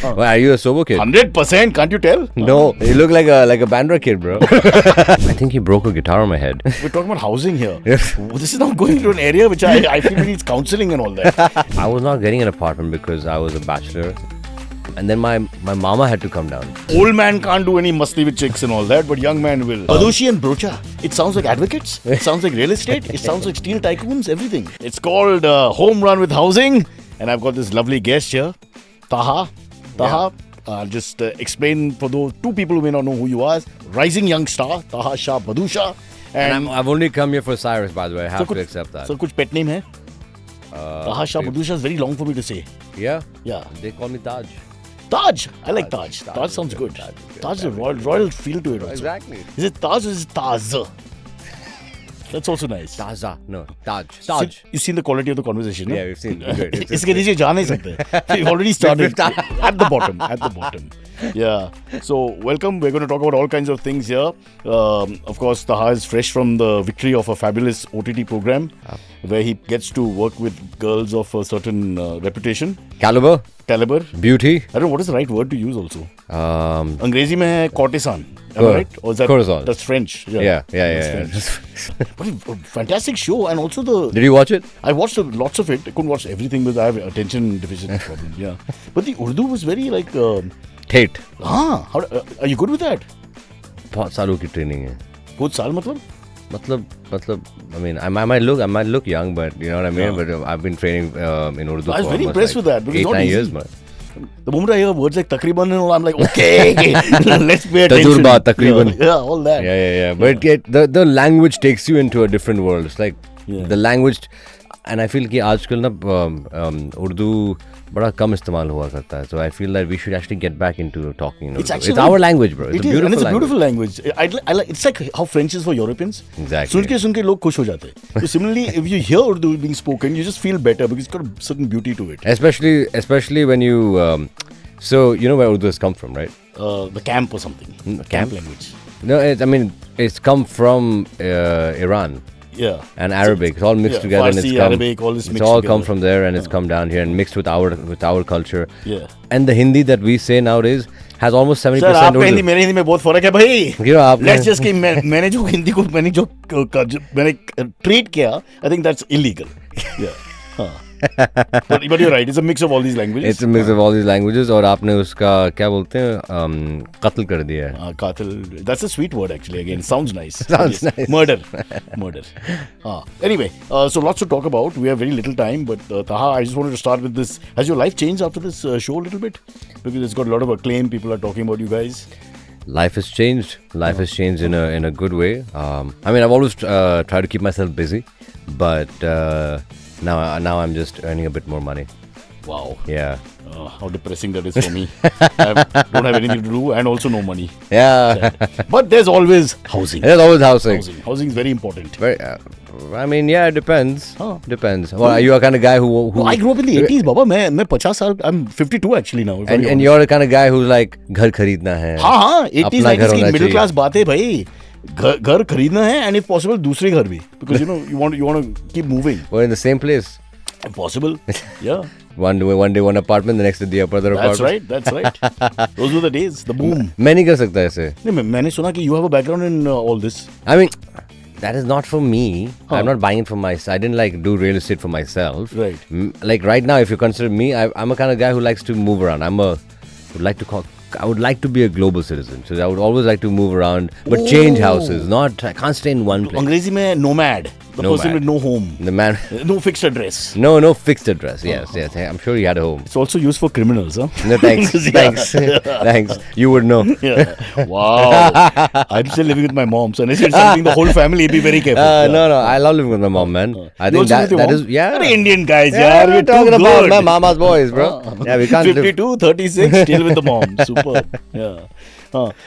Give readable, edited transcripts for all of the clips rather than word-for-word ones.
Well, are you a sober kid? 100%, can't you tell? No, you look like a Bandra kid, bro. I think he broke a guitar on my head. We're talking about housing here. Yes. This is not going to an area which I feel needs counselling and all that. I was not getting an apartment because I was a bachelor. And then my mama had to come down. Old man can't do any masti with chicks and all that, but young man will. Badussha and Broacha. It sounds like advocates. It sounds like real estate. It sounds like steel tycoons, everything. It's called Homerun with Housing. And I've got this lovely guest here, Taha. I'll just explain for those two people who may not know who you are. Rising young star, Taha Shah Badussha. And I've only come here for Cyrus, by the way. I have to accept that. So, kuch pet name hai? Taha Shah Badussha is very long for me to say. Yeah? Yeah. They call me Taj. Taj. I like Taj. Taj sounds good. Taj is a royal feel to it also. Exactly. Is it Taj or is it Taz? That's also nice. Taza. No, Taj. Taj. You've seen the quality of the conversation, no? Yeah, we've seen. Good. इसके नीचे जा नहीं सकते. We've already started at the bottom. Yeah. So welcome. We're going to talk about all kinds of things here. Of course, Taha is fresh from the victory of a fabulous OTT program where he gets to work with girls of a certain reputation. Caliber. Beauty. I don't know what is the right word to use also. अंग्रेजी में है courtesan. Am I right? Or is that, courtesan. That's French. Yeah. But a fantastic show, and also the. Did you watch it? I watched lots of it. I couldn't watch everything because I have attention deficit problem. Yeah, but the Urdu was very like. Tate. Are you good with that? बहुत सालों की training है. बहुत साल मतलब? मतलब, I mean, I might look young, but you know what I mean. Yeah. But I've been training in Urdu. I was very impressed with that because 8-9 years, man. The moment I hear words like takriban and all, I'm like, okay, let's pay attention. Tajurba, takriban. Yeah, all that. Yeah. But the language takes you into a different world. It's like the language, and I feel कि आजकल ना उर्दू बड़ा कम इस्तेमाल हुआ करता है. So I feel that we should actually get back into talking. It's our language, bro. It's a beautiful language. I like. It's like how French is for Europeans. Exactly. सुन के लोग खुश हो जाते हैं. So similarly, if you hear Urdu being spoken, you just feel better because it's got a certain beauty to it. Especially when you. So you know where Urdu has come from, right? The camp or something. Camp language. No, it's come from Iran. Yeah. And Arabic. It's all mixed together. Farsi, and Arabic, all this mixed it's all together. come from there and it's come down here and mixed with our culture. Yeah. And the Hindi that we say nowadays has almost 70% Sir, आपका Urdu. Hindi मेरे हिंदी में बहुत फर्क है भाई. You know, Let's just कि मैंने जो हिंदी को मैंने treat किया, I think that's illegal. Yeah. But you're right. It's a mix of all these languages. It's a mix of all these languages. और आपने उसका क्या बोलते हैं कत्ल कर दिया है. Qatil. That's a sweet word actually. Again, sounds nice. Sounds nice. Murder. Anyway, so lots to talk about. We have very little time, but Taha, I just wanted to start with this. Has your life changed after this show a little bit? Because it's got a lot of acclaim. People are talking about you guys. Life has changed. Life has changed in a good way. I mean, I've always tried to keep myself busy, but now I'm just earning a bit more money. Wow. Yeah. How depressing that is for me. I don't have anything to do and also no money. Yeah. But there's always housing. There's always housing. Housing is very important. I mean, yeah, it depends. Depends. Well, are you a kind of guy who I grew up in the 80s, Baba. I'm 50 saal, I'm 52 actually now. And you're the kind of guy who's like, ghar khareedna hai. हाँ, 80s, 90s की middle class बातें भाई. घर खरीदना है and if possible दूसरे घर भी. Because you want to keep moving. We're in the same place. Possible. Yeah. One day one apartment, the next day the other apartment. That's right. Those were the days, the boom. मैं नहीं कर सकता ऐसे. नहीं, मैंने सुना कि you have a background in all this. I mean, that is not for me. I'm not buying it for myself. I didn't like do real estate for myself. Right. Like right now, if you consider me, I'm a kind of guy who likes to move around. I would like to be a global citizen. So I would always like to move around, but change houses. I can't stay in one place. अंग्रेजी में nomad. The person with no home. The man. No fixed address. No fixed address. Yes. I'm sure he had a home. It's also used for criminals, huh? No, thanks. Thanks. You would know. Yeah. Wow. I'm still living with my mom, so unless it's something the whole family, be very careful. No. I love living with my mom, man. I think that is, yeah. Indian guys, yeah. We're talking about my mama's boys, bro. Yeah, we can't 52, 36, still with the mom. Super. Yeah.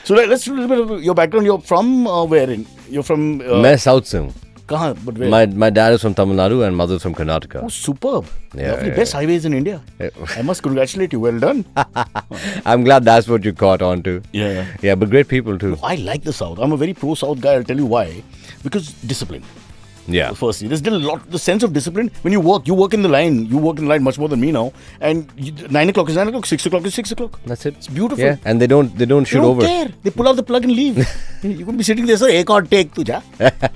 So let's do a little bit of your background. You're from where? You're from... मैं South से हूँ. Kahan? But where? My dad is from Tamil Nadu and mother is from Karnataka. Oh, superb. Yeah, Lovely. Best highways in India. I must congratulate you. Well done. I'm glad that's what you caught on to. Yeah, but great people too. I like the South. I'm a very pro-South guy. I'll tell you why. Because discipline. Yeah. Firstly, there's still a lot. The sense of discipline. When you work in the line. You work in the line much more than me now. And 9 o'clock is 9 o'clock. 6 o'clock is 6 o'clock. That's it. It's beautiful. Yeah, and they don't shoot They don't over. care. They pull out the plug and leave. You could be sitting there, sir. Ek aur take tu ja.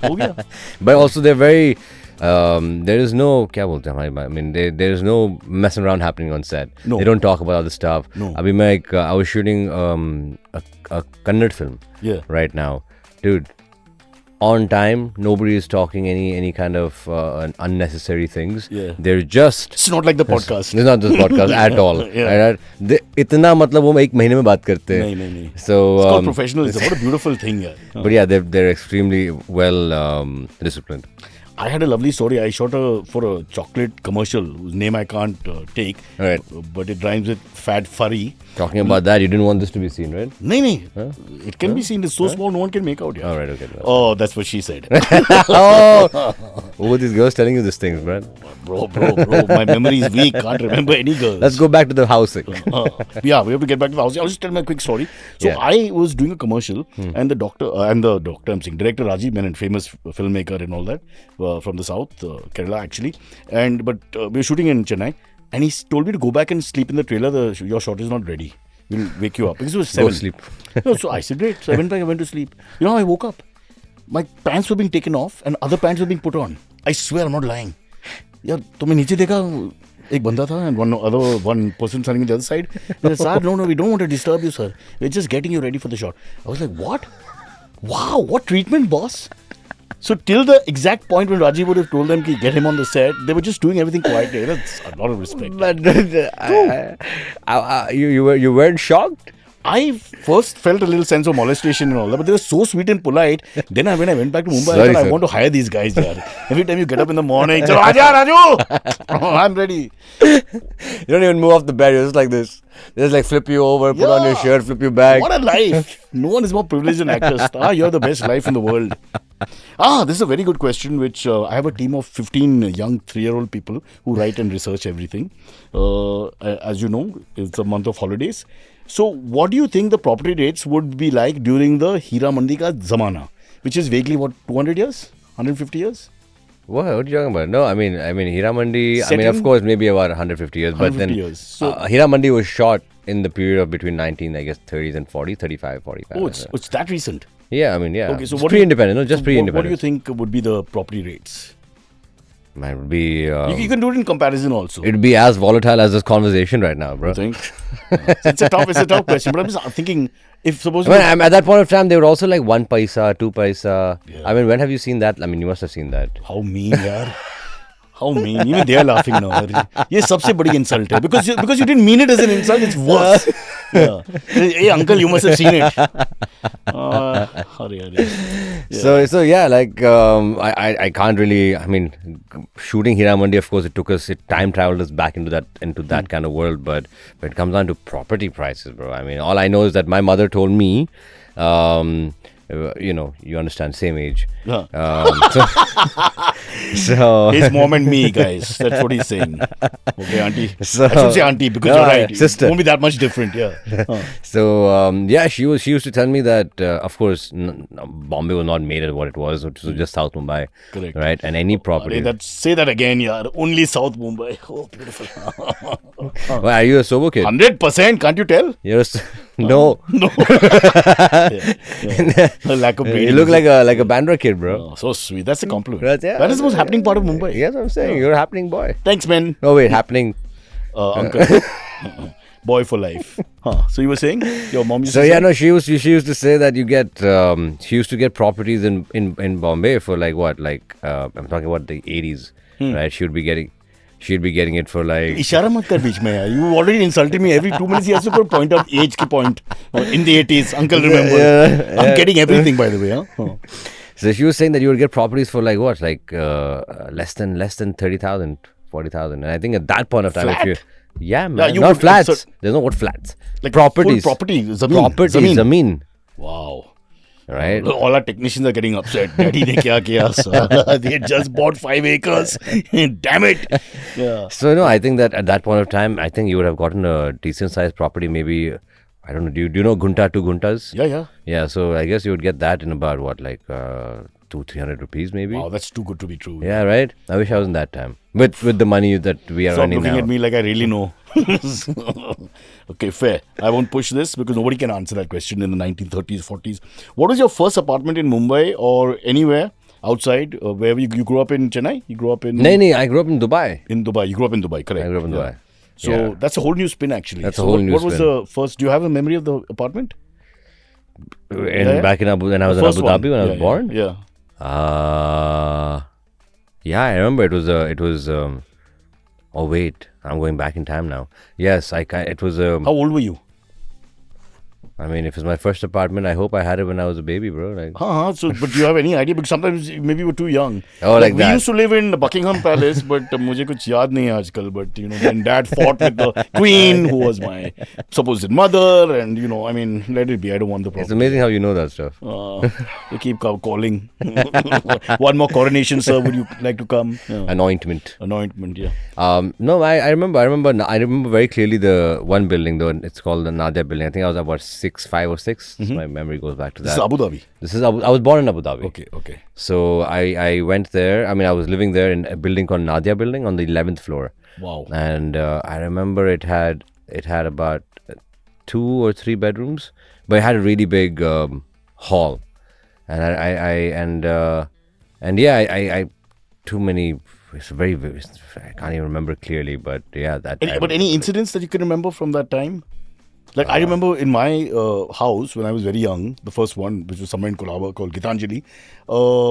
Ho gaya. But also they're very. There is no. क्या बोलते हैं हमारी बात? I mean, there is no messing around happening on set. No. They don't talk about other stuff. No. अभी मैं I was shooting a Kannada film. Yeah. Right now, dude. On time, nobody is talking any kind of unnecessary things. Yeah. They're just. It's not like the podcast. It's not this podcast at all. Yeah. Right? इतना मतलब वो एक महीने में बात करते हैं. नहीं. So. It's called professionalism. What a beautiful thing, yeah. But yeah, they're extremely well disciplined. I had a lovely story. I shot for a chocolate commercial whose name I can't take. Right. But it rhymes with fat furry. Talking about that, you didn't want this to be seen, right? No. Huh? It can be seen. It's so small, no one can make out. Yeah. All right, okay. Oh, that's what she said. Who were these girls telling you these things, man? Bro. My memory is weak. Can't remember any girls. Let's go back to the housing. Yeah, we have to get back to the house. I'll just tell my quick story. So I was doing a commercial, and the director, director Rajiv Menon, famous filmmaker and all that, from the south, Kerala actually. But we were shooting in Chennai, and he told me to go back and sleep in the trailer. Your shot is not ready. We'll wake you up because it was 7. Go sleep. So I said, great. So I went back. I went to sleep. You know, I woke up. My pants were being taken off, and other pants were being put on. I swear, I'm not lying. यार तुम्हें नीचे देखा एक बंदा था and one person standing on the other side. They said, sir, no, we don't want to disturb you, sir. We're just getting you ready for the shot. I was like, what? Wow, what treatment, boss? So till the exact point when Rajiv would have told them to get him on the set, they were just doing everything quietly. That's a lot of respect. But you weren't shocked? I first felt a little sense of molestation and all that, but they were so sweet and polite. Then when I went back to Mumbai, I thought, I want to hire these guys there. Every time you get up in the morning, Chalo, Aaja, Raju! I'm ready. You don't even move off the bed. You're just like this. They just like flip you over, put on your shirt, flip you back. What a life. No one is more privileged than actors. You're the best life in the world. This is a very good question, which I have a team of 15 young 3-year-old people who write and research everything. As you know, it's a month of holidays. So, what do you think the property rates would be like during the Heeramandi ka zamana, which is vaguely 200 years, 150 years? What are you talking about? No, I mean Heeramandi. I mean, of course, maybe about 150 years. 150 but then years. So, Heeramandi was shot in the period of between 30s and 40, 35, 45. Oh, it's that recent. Yeah, I mean, yeah. Okay, so it's pre-independent, no, just pre-independent. What do you think would be the property rates? Man, it would be. You can do it in comparison also. It'd be as volatile as this conversation right now, bro. You think? It's a tough question. But I'm just thinking, if suppose. At that point of time, they were also like 1 paisa, 2 paisa. Yeah. I mean, when have you seen that? I mean, you must have seen that. How mean, yaar. How mean. Even they are laughing now. Ye sabse badi insult hai. Because you didn't mean it as an insult, it's worse. Yeah. Hey, uncle, you must have seen it. Yeah. So yeah, like I can't really. I mean, shooting Heeramandi, of course, it time traveled us back into that kind of world. But when it comes down to property prices, bro, I mean, all I know is that my mother told me. You understand, same age. Yeah. So his mom and me, guys. That's what he's saying. Okay, auntie. So, I should say auntie because you're right. Sister. It won't be that much different. Yeah. So she used to tell me that of course Bombay was not made as what it was. It was just South Mumbai. Correct. Right, and any property. Say that again, yaar. Only South Mumbai. Oh, beautiful. Well, are you a sober kid? 100%. Can't you tell? No. Lack of breeding. You look like a Bandra kid, bro. Oh, so sweet. That's a compliment. Right, yeah. That is the most happening part of Mumbai. Yes, I'm saying. You're a happening boy. Thanks, man. No, wait, happening. Uncle. Boy for life. So you were saying your mom used to say? No, she used to say that you get she used to get properties in Bombay for like what, like I'm talking about the 80s, right? She'd be getting it for like. Ishara mat kar beech mein yaar. You already insulted me. Every 2 minutes he has to point out age ki point. In the 80s, uncle remember. Yeah. I'm getting everything, by the way. Huh? So she was saying that you would get properties for like what, like less than 30,000, 40,000, and I think at that point of time, Flat? Yeah, man, not flats. There's no what flats. Like properties. Full property. Zameen. Wow. Right. All our technicians are getting upset. Daddy ne kya kiya, sir? They had just bought 5 acres. Damn it. Yeah. So no, I think that at that point of time, I think you would have gotten a decent sized property. Maybe, I don't know. Do you know gunta, 2 guntas? Yeah. Yeah. So I guess you would get that in about what, like 200-300 rupees maybe. Wow, that's too good to be true. Yeah, right. I wish I was in that time. With the money that we are Stop earning looking now. at me like I really know. Okay, fair. I won't push this because nobody can answer that question in the 1930s, 40s. What was your first apartment in Mumbai or anywhere outside? Where you grew up in Chennai? You grew up in... No, I grew up in Dubai. In Dubai. You grew up in Dubai, correct. I grew up in Dubai. So that's a whole new spin actually. That's a whole new What was spin. the first... Do you have a memory of the apartment? Back in when I was in Abu Dhabi when I was born? Yeah. Yeah, I remember it was oh wait, I'm going back in time now. Yes, it was How old were you? I mean, if it's my first apartment, I hope I had it when I was a baby, bro. Like, So, but do you have any idea? Because sometimes maybe you were too young. Oh, like we that. used to live in Buckingham Palace, but मुझे कुछ याद नहीं है आजकल. But then Dad fought with the Queen, who was my supposed mother, and I mean, let it be. I don't want the problem. it's amazing how you know that stuff. They keep calling. One more coronation, sir. Would you like to come? Yeah. Anointment. Yeah. No, I remember very clearly the one building, though. It's called the Nadia building. I think I was about 5 or 6. My memory goes back to that. This is Abu Dhabi. I was born in Abu Dhabi. Okay. So I went there. I mean, I was living there in a building called Nadia building on the 11th floor. Wow. And I remember it had about 2 or 3 bedrooms, but it had a really big hall. And I too many. It's very, I can't even remember clearly, but yeah, But any incidents that you can remember from that time? Like I remember in my house when I was very young, the first one, which was somewhere in Colaba called Gitanjali,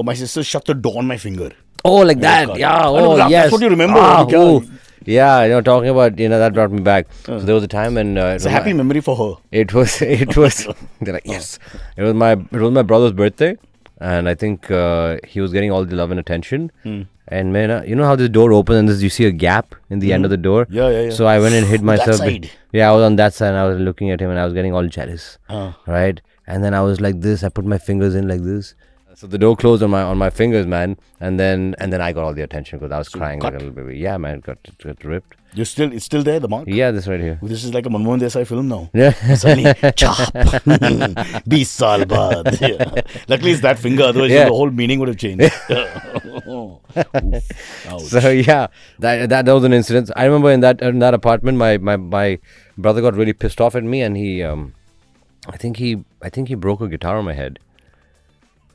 my sister shut the door on my finger. Oh, like that? Yeah. Oh, yes. That's what you remember. Yeah, talking about, that brought me back. So there was a time when... it's a happy memory for her. It was, they're like, yes. It was my brother's birthday. And I think he was getting all the love and attention. And man, you know how this door opens and you see a gap in the end of the door? Yeah. So I went and hid myself. That side. Yeah, I was on that side and I was looking at him and I was getting all jealous. Right? And then I was like this. I put my fingers in like this. So the door closed on my fingers, man. And then I got all the attention because I was crying like a little baby. Yeah, man, it got ripped. It's still there, the mark? Yeah, this right here. This is like a Manmohan Desai film now. Yeah. Suddenly, chop. 20 saal baad. Yeah. Luckily, it's that finger. Otherwise, the whole meaning would have changed. So yeah, that was an incident. I remember in that apartment, my brother got really pissed off at me, and he, I think he broke a guitar on my head.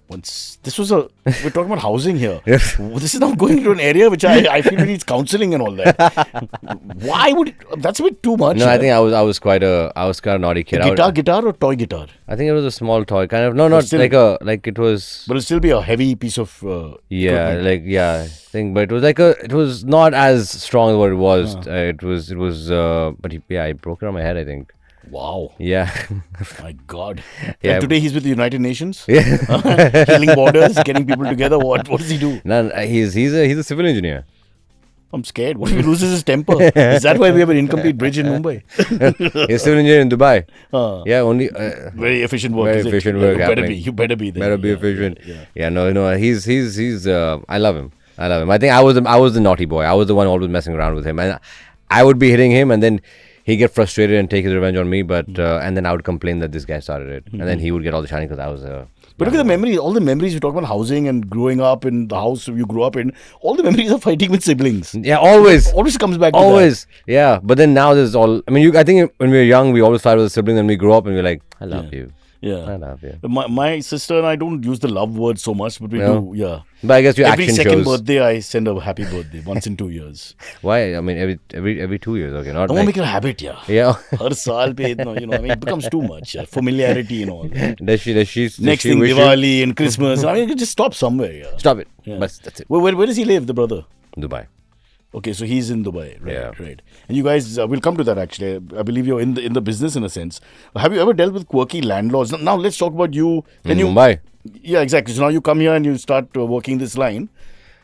We're talking about housing here. This is now going to an area which I feel needs counseling and all that. Why would that's a bit too much? No, I think I was quite a naughty kid. Guitar or toy guitar? I think it was a small toy, kind of. No, not still, like it was. But it'll still be a heavy piece of. I think, but it was not as strong as what it was. But I broke it on my head, I think. Wow. Yeah. My God. Yeah. And today he's with the United Nations. Yeah. Healing borders, getting people together. What does he do? No, he's a civil engineer. I'm scared. What if he loses his temper? Is that why we have an incomplete bridge in Mumbai? He's a civil engineer in Dubai. Yeah, only very efficient work. Very efficient work. You better be there. Better be efficient. Yeah. No. He's. I love him. I think I was the naughty boy. I was the one always messing around with him, and I would be hitting him, and then he'd get frustrated and take his revenge on me. But and then I would complain that this guy started it, and then he would get all the shining because I was. But look at the memories, all the memories you talk about housing and growing up in the house you grew up in, all the memories of fighting with siblings. Yeah, always. Always comes back to always. That. Yeah, but then now there's all, I think when we were young, we always fight with a sibling, and we grow up and we're like, I love you. Yeah. I love you. My sister and I don't use the love word so much, but we do, yeah. But I guess your every action second shows. birthday, I send a happy birthday once in 2 years. Why? I mean, every 2 years, okay. Not I want to make it a habit, Yeah. Har saal pe, it becomes too much. Familiarity and all. Does she Next thing, Diwali and Christmas. Just stop somewhere. Yeah. Stop it. Yeah. That's it. Where does he live, the brother? Dubai. Okay, so he's in Dubai, right? Yeah. Right. And you guys, we'll come to that actually. I believe you're in the business in a sense. Have you ever dealt with quirky landlords? Now let's talk about you. Mumbai. Yeah, exactly. So now you come here and you start working this line,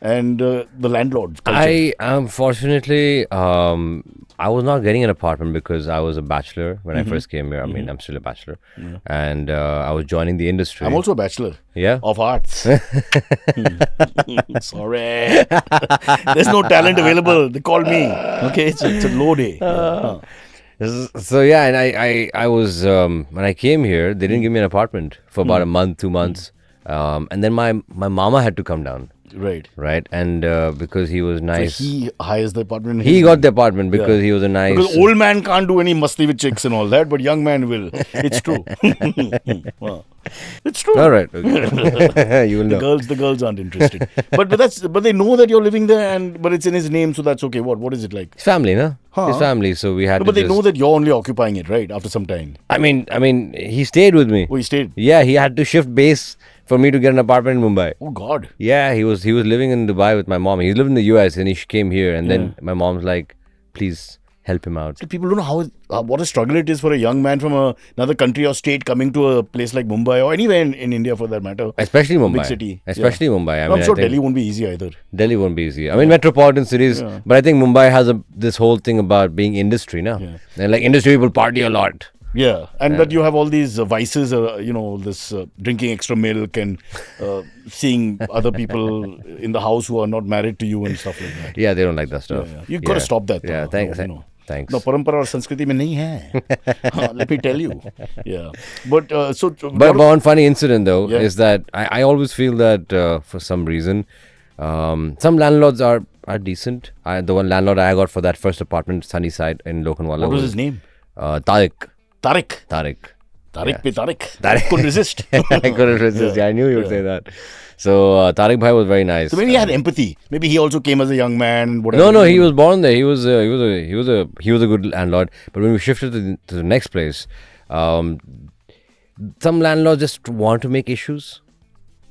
and the landlord culture. I unfortunately, I was not getting an apartment because I was a bachelor when I first came here. I mean, I'm still a bachelor, and I was joining the industry. I'm also a bachelor. Yeah. Of arts. Sorry. There's no talent available. They call me. Okay, it's a low day. So and I was when I came here, they didn't give me an apartment for about a month, 2 months, And then my mama had to come down, Right. right? And because he was nice, So he hires the apartment. in he his got name. the apartment because he was a nice. Because old man can't do any masti with chicks and all that, but young man will. It's true. Wow. It's true. All right, okay. You will know. The girls aren't interested. but they know that you're living there, but it's in his name, so that's okay. What is it like? His family, no? Huh. His family. So we had. No, to but they just- know that you're only occupying it, right? After some time. I mean, he stayed with me. Oh, he stayed. Yeah, he had to shift base for me to get an apartment in Mumbai. Oh God. Yeah, he was living in Dubai with my mom. He lived in the US and he came here, and then my mom's like, please help him out. People don't know what a struggle it is for a young man from another country or state coming to a place like Mumbai or anywhere in India for that matter. Especially Mumbai. Big city. Especially Mumbai. I I'm mean, sure I think Delhi won't be easy either. Delhi won't be easy. I mean, metropolitan cities, but I think Mumbai has this whole thing about being industry now. Yeah. And like industry people party a lot. Yeah, and that you have all these vices, this drinking extra milk and seeing other people in the house who are not married to you and stuff like that. Yeah, they don't like that stuff. You've got to stop that. Yeah, thanks. Thanks. No, parampara or Sanskriti mein nahi hai. Let me tell you. Yeah. But But one funny incident though Yeah. is that I always feel that for some reason, some landlords are decent. The one landlord I got for that first apartment, Sunnyside in Lokhandwala. what was his name? Tariq. Tariq. Tariq. Tariq pe Tariq. Couldn't resist. I couldn't resist. Yeah, I knew you would say that. So Tariq bhai was very nice. So maybe he had empathy. Maybe he also came as a young man. Whatever. No, he was born there. He was a good landlord. But when we shifted to the next place, some landlords just want to make issues,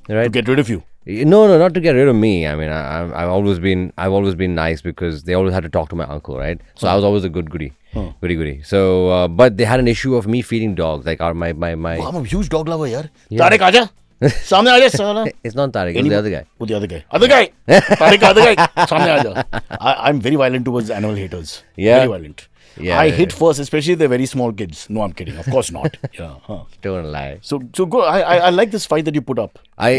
right? To get rid of you. No, not to get rid of me. I mean, I've always been nice because they always had to talk to my uncle, right? So I was always a good goody. Goody. So, but they had an issue of me feeding dogs. Like my. Oh, I'm a huge dog lover, yaar. Tariq, aja. Samne aja, sala. It's not Tariq. It's the other guy. Oh, the other guy. Other guy. Tariq, other guy. Samne aja. I'm very violent towards animal haters. Yeah. Very violent. Yeah, I hit first, especially the very small kids. No, I'm kidding. Of course not. Yeah. Don't lie. So go. I like this fight that you put up. How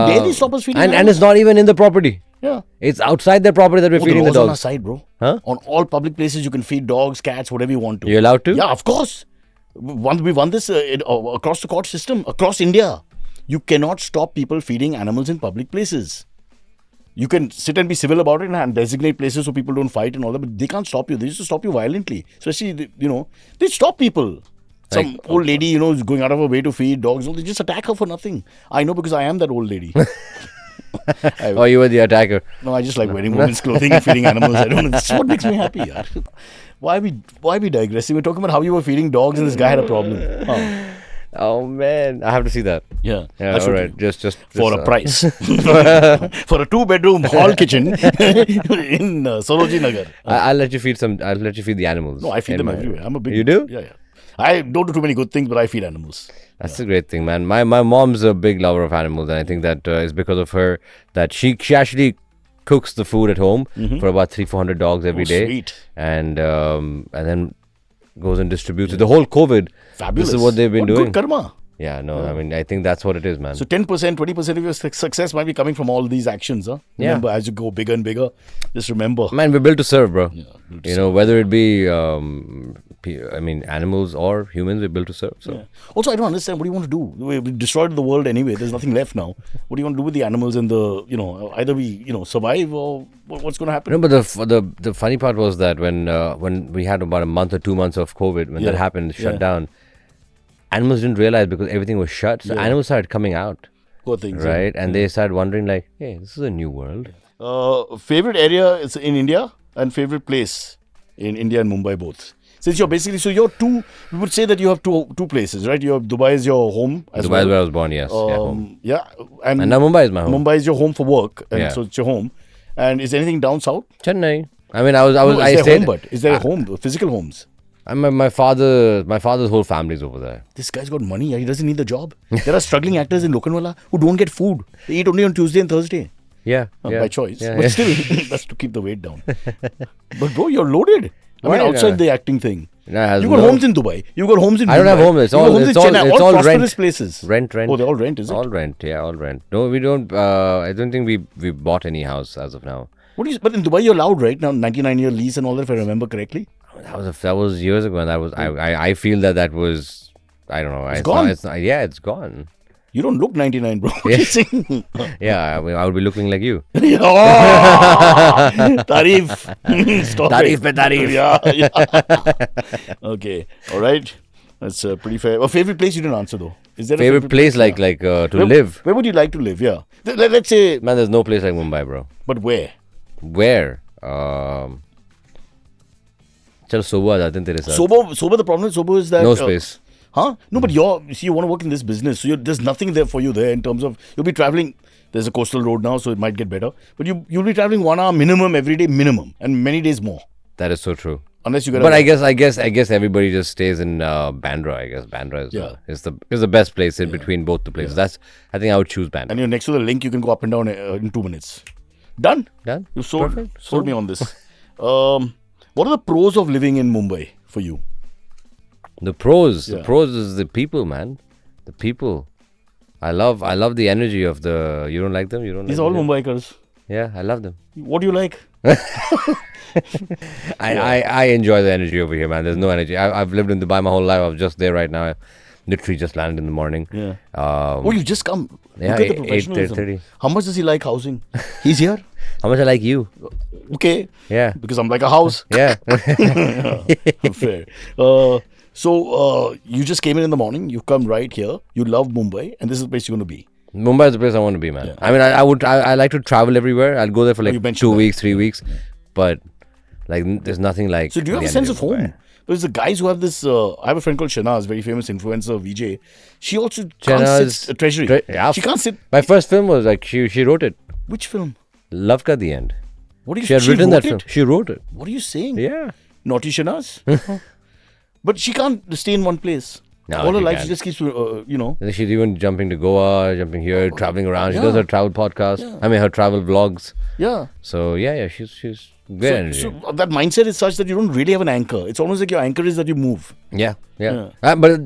dare they stop us feeding and animals? it's not even in the property. Yeah. It's outside their property that we're The feeding the laws on our dogs. side, bro. Huh? On all public places, you can feed dogs, cats, whatever you want to. You're allowed to? Yeah, of course. We won this across the court system, across India. You cannot stop people feeding animals in public places. You can sit and be civil about it and designate places so people don't fight and all that, but they can't stop you. They used to stop you violently. Especially, they stop people. Some old lady, is going out of her way to feed dogs. They just attack her for nothing. I know because I am that old lady. Oh, you were the attacker. No, I just like wearing women's clothing and feeding animals. I don't know. This is what makes me happy. Yaar. Why are we digressing? We're talking about how you were feeding dogs and this guy had a problem. Oh man, I have to see that. Yeah. Yeah, all right. Just For a price. For a 2-bedroom hall kitchen in Soroji Nagar. I'll let you feed I'll let you feed the animals. No, I feed them everywhere. I'm a big. You do? Yeah. I don't do too many good things, but I feed animals. That's a great thing, man. My mom's a big lover of animals, and I think that is because of her that she actually cooks the food at home for about 300-400 dogs every day, Sweet. and then goes and distributes it. The whole COVID, Fabulous. this is what they've been doing. Good karma. Yeah, no, I mean, I think that's what it is, man. So 10%, 20% of your success might be coming from all these actions, huh? Yeah. Remember, as you go bigger and bigger, just remember. Man, we're built to serve, bro. Yeah, built to You know, whether it be, animals or humans, we're built to serve. So. Yeah. Also, I don't understand. What do you want to do? We destroyed the world anyway. There's nothing left now. What do you want to do with the animals and either we, survive or what's going to happen? No, but the funny part was that when we had about a month or 2 months of COVID, when that happened, shut down, animals didn't realize because everything was shut. So animals started coming out, Poor things. right? And they started wondering like, hey, this is a new world. Favorite area is in India and favorite place in India and Mumbai both. Since you're basically, we would say that you have two places, right? You have Dubai is your home as Dubai well. is where I was born, yes. Home. Yeah. And now Mumbai is my home. Mumbai is your home for work, and Yeah. so it's your home. And is there anything down south? Chennai. I mean, Is there a home, physical homes? My father's whole family's over there. This guy's got money. He doesn't need the job. There are struggling actors in Lokhandwala who don't get food. They eat only on Tuesday and Thursday. Yeah, By choice. Yeah, But still, that's to keep the weight down. But bro, you're loaded. I mean, Why? outside the acting thing. No, it has You got no- homes in Dubai. You got homes in I don't have Mumbai. homes. It's You got all homes in it's all Chennai. it's all prosperous rent. places. Rent. Oh, they're all rent, is it? All rent. Yeah, all rent. No, we don't. I don't think we bought any house as of now. But in Dubai, you're allowed, right? Now, 99-year lease and all that, if I remember correctly. That was years ago, and that was I feel that was I don't know. It's gone? It's not, yeah, it's gone. You don't look 99, bro. What are you saying? Yeah, I would be looking like you. Oh, Tarif. Stop Tarif it. pe tarif. Yeah. Okay. All right. That's pretty fair. A favorite place you didn't answer though. Is there a Favorite place like to live? Where would you like to live? Yeah. Let's say. Man, there's no place like Mumbai, bro. But where? Where? चल सोबो आ जाते हैं तेरे साथ. Sober. The problem with Sober is that No space. Huh? No, but you want to work in this business, so there's nothing there for you there in terms of you'll be traveling. There's a coastal road now, so it might get better. But you'll be traveling 1 hour minimum every day, minimum, and many days more. That is so true. Unless you get. But I guess everybody just stays in Bandra. I guess Bandra is the best place in between both the places. I think I would choose Bandra. And you're next to the link. You can go up and down in 2 minutes. Done. You sold me on this. What are the pros of living in Mumbai for you? The pros is the people, man. The people. I love the energy of the. You don't like them? These are all Mumbaikars. Yeah, I love them. What do you like? I enjoy the energy over here, man. There's no energy. I've lived in Dubai my whole life. I'm just there right now. I literally just landed in the morning. Yeah. You just come. Yeah, look at the professionalism. 8:30. How much does he like housing? He's here. How much I like you? Okay. Yeah. Because I'm like a house. Yeah. Fair. So you just came in the morning. You come right here. You love Mumbai, and this is the place you're going to be. Mumbai is the place I want to be, man. Yeah. I mean, I like to travel everywhere. I'll go there for like 2 weeks, 3 weeks, but like there's nothing like. So do you have a sense of home? Because the guys who have this, I have a friend called Shanaz, very famous influencer, VJ. She also can't sit treasury. She can't sit. My first film was like she wrote it. Which film? Love Ka the End. What do you? She had written that film. She wrote it. What are you saying? Yeah. Naughty Shanaz. But she can't stay in one place. No, all her life she just keeps, She's even jumping to Goa, jumping here, traveling around. She does her travel podcast. Yeah. I mean, her travel vlogs. Yeah. So yeah, she's great energy. So that mindset is such that you don't really have an anchor. It's almost like your anchor is that you move. Yeah. But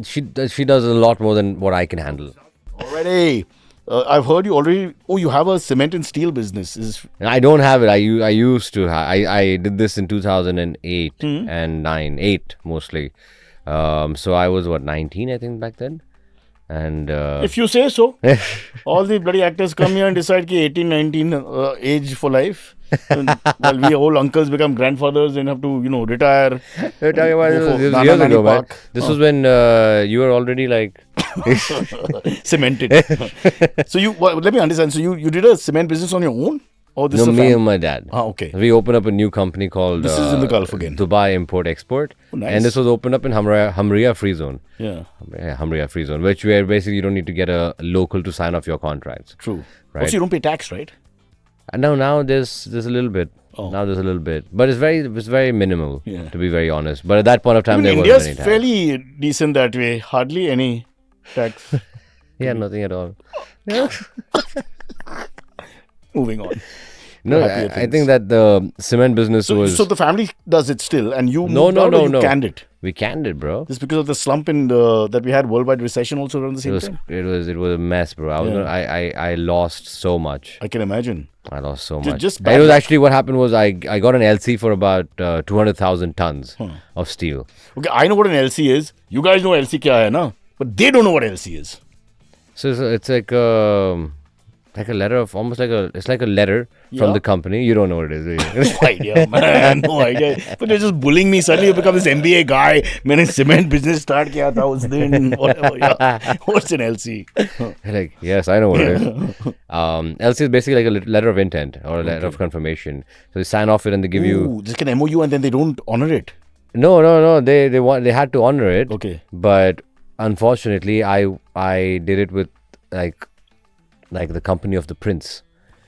she does a lot more than what I can handle. Alrighty. I've heard you already. Oh, you have a cement and steel business. I don't have it. I used to. I did this in 2008 and 8 mostly. So I was 19, I think, back then. And if you say so. All the bloody actors come here and decide ki 18, 19 age for life. While we old uncles become grandfathers and have to, retire. We're talking about this years ago, man. This was when you were already like cemented. So let me understand. So you did a cement business on your own? Or this no, is me and my dad. Okay. We opened up a new company called this is in the Gulf again. Dubai Import Export. Oh, nice. And this was opened up in Hamriya Free Zone. Yeah. Hamriya Free Zone, where basically you don't need to get a local to sign off your contracts. True. Right? Also, you don't pay tax, right? And now there's a little bit. Oh. Now there's a little bit, but it's very minimal, to be very honest. But at that point of time, there India's wasn't any tax. fairly decent that way. Hardly any tax. Yeah, nothing at all. Moving on. No, I think that the cement business was. So the family does it still, and you No. canned it. We canned it, bro. Just because of the slump in that we had worldwide recession also around the same time. It was a mess, bro. I lost so much. I can imagine. I lost so much. Just it was actually what happened was I got an LC for about 200,000 tons of steel. Okay, I know what an LC is. You guys know LC kya hai, na? But they don't know what LC is. So it's like a letter of almost it's like a letter from the company. You don't know what it is. No idea, man. No idea. But they're just bullying me. Suddenly you become this MBA guy. मैंने cement business start किया था उस दिन. Whatever. Yeah. What's an LC? Like, yes, I know what it is. LC is basically like a letter of intent or a letter of confirmation. So they sign off it and they give you. Just an MOU and then they don't honor it. No. They had to honor it. Okay. But unfortunately, I did it with like the company of the prince.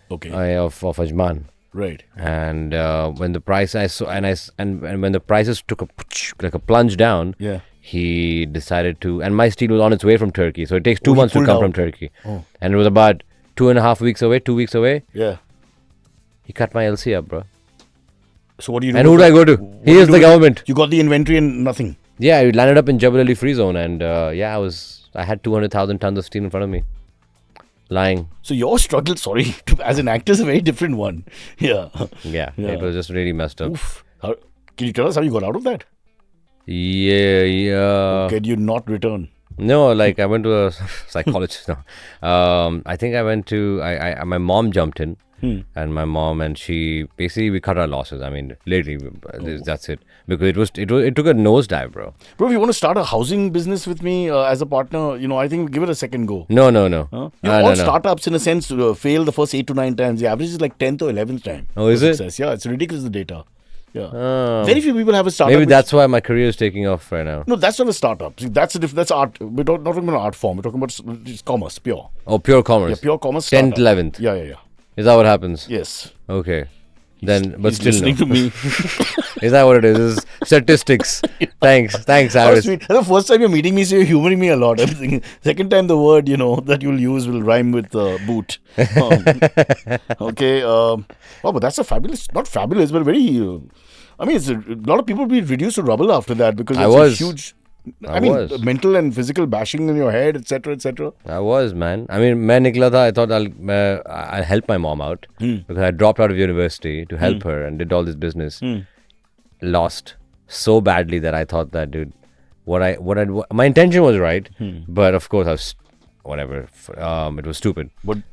Okay. Of Ajman. Right. And when the price when the prices took a plunge down, he decided to. And my steel was on its way from Turkey, so it takes 2 months to come from Turkey. Oh. And it was about 2.5 weeks away, 2 weeks away. Yeah. He cut my LC up, bro. So what do you do? And who do I go to? He is the government. You got the inventory and nothing. Yeah, I landed up in Jebel Ali Free Zone, and I had 200,000 tons of steel in front of me. Lying. So your struggle, as an actor is a very different one. Yeah. Yeah. It was just really messed up. Oof. Can you tell us how you got out of that? Yeah. Can you not return? No, like I went to a psychologist. No, I think I went to. My mom jumped in, and my mom and she basically we cut our losses. I mean, literally, that's it. Because it took a nosedive, bro. Bro, if you want to start a housing business with me as a partner, I think give it a second go. No. Huh? All startups, in a sense, fail the first 8 to 9 times. The average is like 10th or 11th time. Oh, is it? Success. Yeah, it's ridiculous, the data. Yeah. Very few people have a startup. Maybe that's why my career is taking off right now. No, that's not a startup. See, that's art. We're not talking about an art form. We're talking about it's commerce, pure. Oh, pure commerce. Yeah, pure commerce. 10th, startup. 11th. Yeah. Is that what happens? Yes. Okay. Then, but He's still listening no. to me. Is that what it is? This is statistics. Thanks, Oh, Cyrus. sweet. The first time you're meeting me, so you're humoring me a lot. I'm thinking, second time the word, that you'll use will rhyme with boot. Okay. But that's not fabulous, but very... it's a lot of people will be reduced to rubble after that because it's a huge... mental and physical bashing in your head, etc., etc. I was, man. I mean, main nikla tha, I thought I'll help my mom out because I dropped out of university to help her and did all this business. Lost so badly that I thought that, dude, my intention was right, but of course I was, whatever, it was stupid. But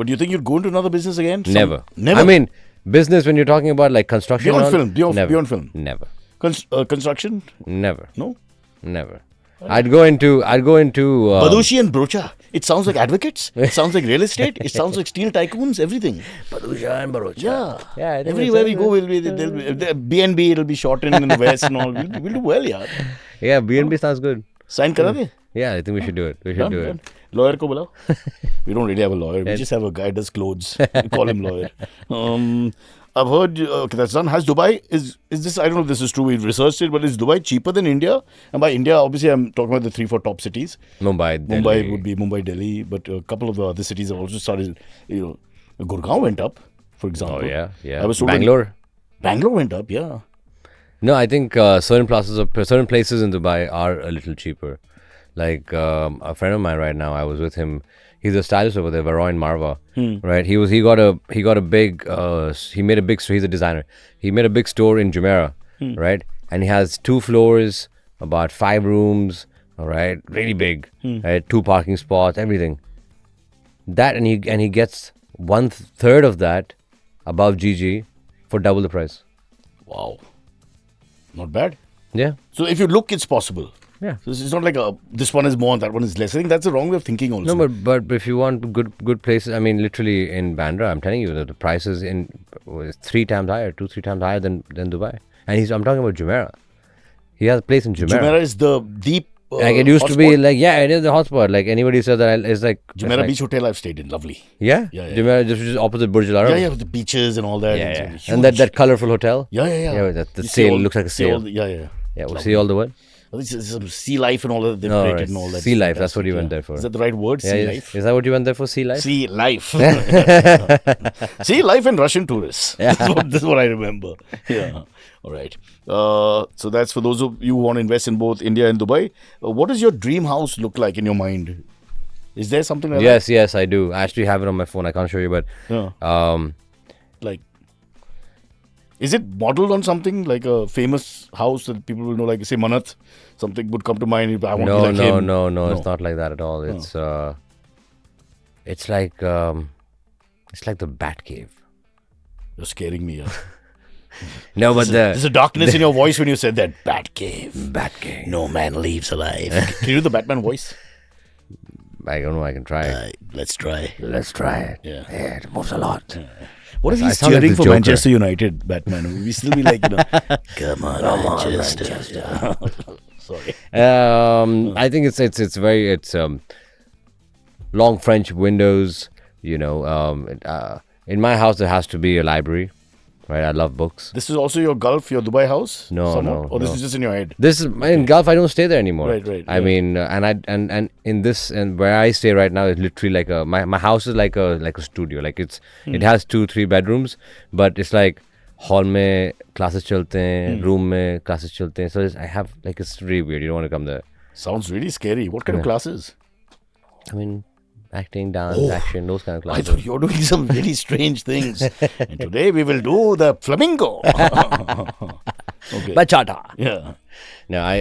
do you think you'd go into another business again? Never. Never. I mean, business when you're talking about like construction. Beyond film. Never. Construction? Never. No. Never. I'd go into. Badussha and Broacha. It sounds like advocates. It sounds like real estate. It sounds like steel tycoons. Everything. Badussha and Broacha. Yeah. Everywhere we go, we'll be B&B. It'll be shortened in the West and all. We'll do well, yeah. Yeah, B&B sounds good. Sign kara de? Yeah, I think we should do it. We should do it. Lawyer ko bulao. We don't really have a lawyer. We just have a guy who does clothes. We call him lawyer. I've heard, that's done. Has Dubai, is this, I don't know if this is true, we've researched it, but is Dubai cheaper than India? And by India, obviously, I'm talking about the 3-4 top cities. Mumbai would be Mumbai, Delhi, but a couple of the other cities have also started, Gurgaon went up, for example. Oh, yeah. I was told Bangalore went up, yeah. No, I think certain places in Dubai are a little cheaper. Like a friend of mine right now, I was with him. He's a stylist over there, Varoy and Marva, right? He made a big store. He's a designer. He made a big store in Jumeirah, right? And he has 2 floors, about 5 rooms, all right, really big, right? 2 parking spots, everything. That and he gets 1/3 of that above GG for double the price. Wow, not bad. Yeah. So if you look, it's possible. Yeah. So it's not like this one is more, that one is less. I think that's the wrong way of thinking also. No, but if you want good places, I mean, literally in Bandra, I'm telling you that the prices in 3 times higher, 2-3 times higher than Dubai. And I'm talking about Jumeirah. He has a place in Jumeirah. Jumeirah is the deep. Like it used to be like, it is the hotspot. Like anybody said that it's like Jumeirah Beach Hotel I've stayed in, lovely. Yeah. Jumeirah just opposite Burj Al Arab. Yeah, with the beaches and all that. Yeah. And that colorful hotel. Yeah. The sail looks like a sail. Yeah. We see all the what? Some sea life and all that they've created and all that. Sea life, that's what you went there for. Is that the right word? Sea life? Is that what you went there for, sea life? Sea life. Sea life and Russian tourists. Yeah. This is what I remember. Yeah. All right. So that's for those of you who want to invest in both India and Dubai. What does your dream house look like in your mind? Is there something like that? Yes, I do. I actually have it on my phone. I can't show you, but... Is it modeled on something like a famous house that people will know, like say Manath? Something would come to mind. I want to be like him. No. It's not like that at all. It's like the Bat Cave. You're scaring me. No, but there's a darkness in your voice when you said that. Bat Cave. Bat Cave. No man leaves alive. Can you do the Batman voice? I don't know. I can try it. Let's try. Let's try it. Yeah, it moves a lot. Yeah. What if he's cheering for Manchester United, Batman? Will we still be like, come on, Manchester. Sorry. I think it's very long French windows. In my house there has to be a library, right? I love books. This is also your Dubai house? No. Or this is just in your head? This is in Gulf. I don't stay there anymore. Right. I mean, and in this and where I stay right now is literally like my house is like a studio. Like it has 2-3 bedrooms, but it's like hall mein classes chalte hain, room mein classes chalte hain. So I have it's really weird. You don't want to come there. Sounds really scary. What kind of classes? I mean, acting, dance, action, those kind of I classes. thought you were doing some very strange things. And today we will do the flamingo. Okay. Bachata. Yeah. No, So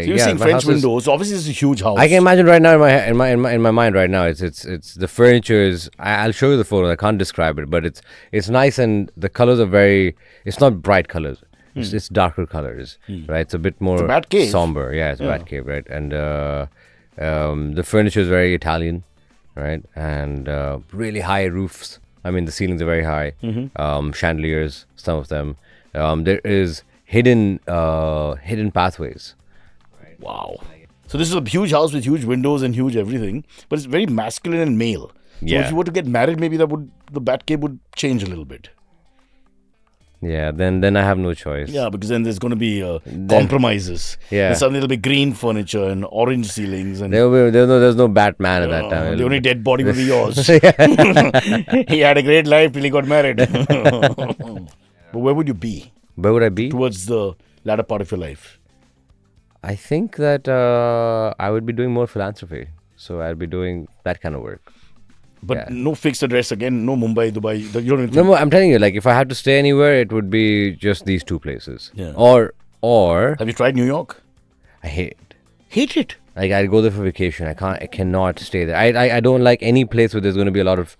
you're seeing my French house is- windows. Obviously, it's a huge house. I can imagine right now in my mind right now. It's the furniture is. I'll show you the photo. I can't describe it, but it's nice and the colors are very. It's not bright colors. It's darker colors, right? It's a bit more bat cave. somber. Yeah, it's a bat cave, right? And the furniture is very Italian, right? And really high roofs. I mean, the ceilings are very high. Chandeliers, some of them. There is hidden pathways. Wow. So this is a huge house with huge windows and huge everything, but it's very masculine and male. So Yeah. if you were to get married, maybe the Batcave would change a little bit. Yeah, then I have no choice. Yeah, because then there's going to be compromises. Yeah. And suddenly there'll be green furniture and orange ceilings. And There's no Batman at that time. the only dead body will be yours. He had a great life till he got married. But where would you be Where would I be? towards the latter part of your life? I think that I would be doing more philanthropy. So I'd be doing that kind of work. But Yeah. no fixed address again, no Mumbai, Dubai. You don't even No, I'm telling you, like if I had to stay anywhere, it would be just these two places. Yeah. Or Have you tried New York? I hate it. Hate it. Like I'd go there for vacation. I cannot stay there. I don't like any place where there's going to be a lot of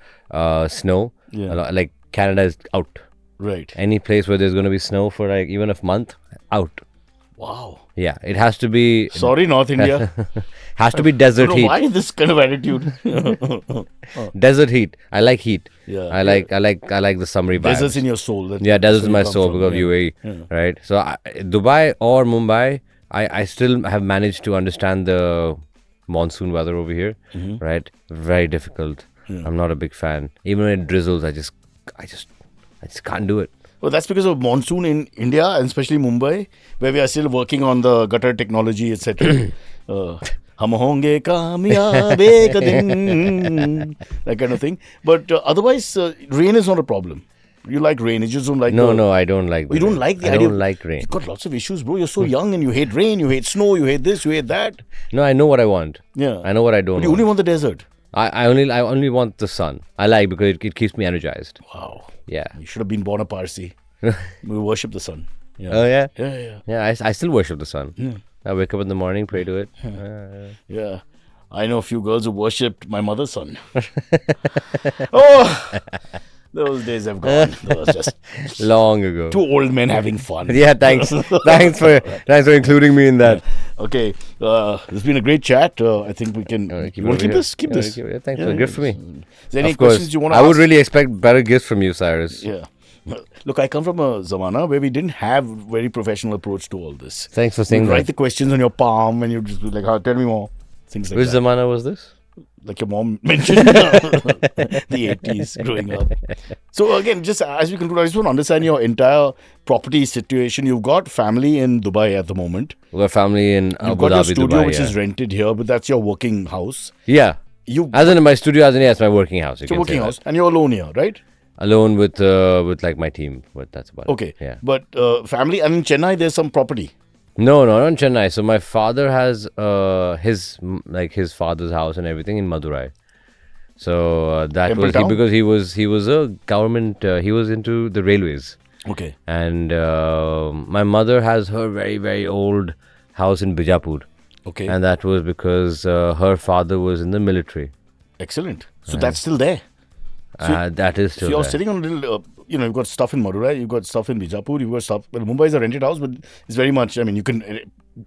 snow. Yeah. Like Canada is out. Right. Any place where there's going to be snow for like even a month, out. Wow. Yeah, it has to be Sorry, North India. has to be I desert don't know heat. why this kind of attitude. Desert heat. I like heat. Yeah. I like the summery vibes. Deserts in your soul. Yeah, deserts in where my you come soul from. because of UAE, right? So Dubai or Mumbai, I still have managed to understand the monsoon weather over here, right? Very difficult. I'm not a big fan. Even when it drizzles, I just can't do it. Well, that's because of monsoon in India and especially Mumbai, where we are still working on the gutter technology, etc. Hum honge kamyab ek din, that kind of thing. But otherwise, rain is not a problem. You like rain. You just don't like No, I don't like. You don't like the I idea. don't like rain. You've got lots of issues, bro. You're so young and you hate rain, you hate snow, you hate this, you hate that. No, I know what I want. Yeah. I know what I don't But you want. only want the desert. I only want the sun. I like because it keeps me energized. Wow. Yeah. You should have been born a Parsi. We worship the sun. Yeah. Oh yeah. Yeah. Yeah, I still worship the sun. I wake up in the morning, pray to it. Yeah. I know a few girls who worshipped my mother's son. Oh, those days have gone. Those just Long ago. two old men having fun. Yeah, thanks. thanks for including me in that. Okay, it's been a great chat. I think we can. Keep You it want over to keep here. this? Keep Yeah, this. keep it. Thanks Yeah, for the gift for me. Is there any Of course. questions you want to I ask? would really expect better gifts from you, Cyrus. Yeah. Look, I come from a zamana where we didn't have very professional approach to all this. Thanks for You saying write that. the questions on your palm and you just be like, tell me more. Things like Which that. zamana was this? Like your mom mentioned, the 80s growing up. So again, just as we conclude, I just want to understand your entire property situation. You've got family in Dubai at the moment. We got family in You've Abu got your Dhabi, studio, Dubai. which Yeah. is rented here, but that's your working house. Yeah. You As in my studio, as in yes, my working house. You It's your can say working that. house, and you're alone here, right? Alone with like my team, but that's about Okay. it. Yeah. But family, and in Chennai, there's some property. No, not in Chennai. So my father has his father's house and everything in Madurai. So that Temple was Town? because he was a government. He was into the railways, Okay. and my mother has her very very old house in Bijapur, Okay. and that was because her father was in the military. Excellent. So that's still there. That is So still you're there. sitting on a little, you've got stuff in Madurai, you've got stuff in Bijapur, you've got stuff. Well, Mumbai is a rented house, but it's very much, I mean,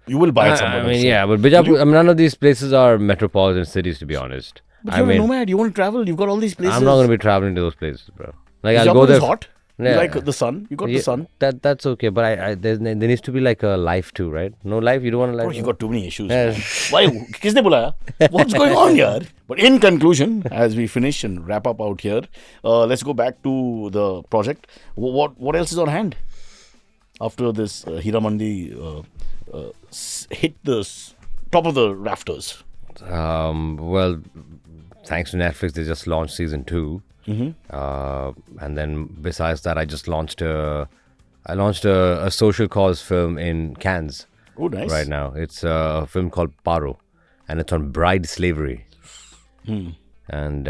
you will buy it somewhere. I mean, else. yeah, but Bijapur. I mean, none of these places are metropolitan cities, to be honest. But I you're mean, a nomad, you want to travel, you've got all these places. I'm not going to be traveling to those places, bro. Like I'll Bijapur go there. is hot. You Yeah. like the sun. You got the sun. That's okay, but there needs to be like a life too, right? No life, you don't want to Bro, like. you got too many issues. Yeah. Why? Kisne bulaya? What's going on here? But in conclusion, as we finish and wrap up out here, let's go back to the project. What else is on hand after this Heeramandi hit the top of the rafters? Well, thanks to Netflix, they just launched season 2. And then besides that, I launched a social cause film in Cannes Oh, nice. right now. It's a film called Paro, and it's on bride slavery. And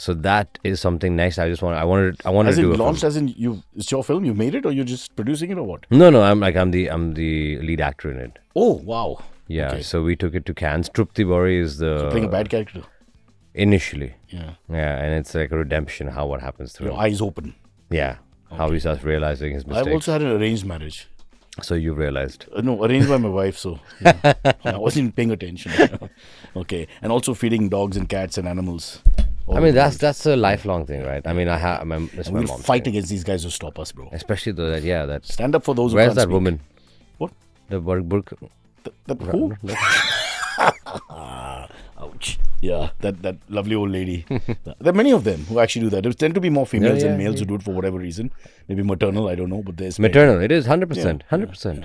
so that is something next. I wanted As to do in a film. launched, as in it's your film, you made it, or you're just producing it, or what? No, I'm the lead actor in it. Oh, wow. Yeah, Okay. so we took it to Cannes. Trupti Bori is the Playing a bad character. initially. Yeah. Yeah, and it's like a redemption. How what happens through. Your eyes open. Yeah, how he starts realizing his mistakes. I've also had an arranged marriage. So you realized. No, arranged by my wife, so yeah. I wasn't paying attention. Okay, and also feeding dogs and cats and animals. I mean, that's a lifelong thing, right? I mean, it's my We'll mom's fight thing. against these guys who stop us, bro. Especially though that Stand up for those who where's can't that speak. woman? What? The Burk. That who? Ouch. Yeah, that lovely old lady. There are many of them who actually do that. There tend to be more females than males who do it for whatever reason. Maybe maternal, I don't know, but there's Maternal. It is 100%.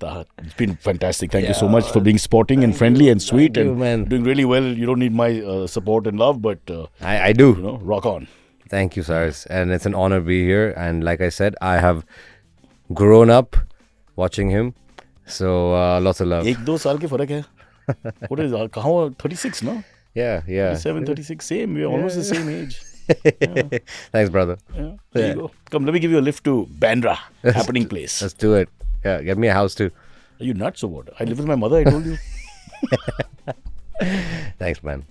Taha, it's been fantastic. Thank you so much for being sporting and friendly and sweet and man. doing really well. You don't need my support and love, but I do. rock on. Thank you, Cyrus. And it's an honor to be here. And like I said, I have grown up watching him. So lots of love. 1-2 साल के फर्क है. What is 36, no? Yeah. 37, 36, same. We're almost the same age. Thanks, brother. Yeah, there you go. Come, let me give you a lift to Bandra, happening place. Let's do it. Yeah, get me a house too. Are you nuts or what? I live with my mother, I told you. Thanks, man.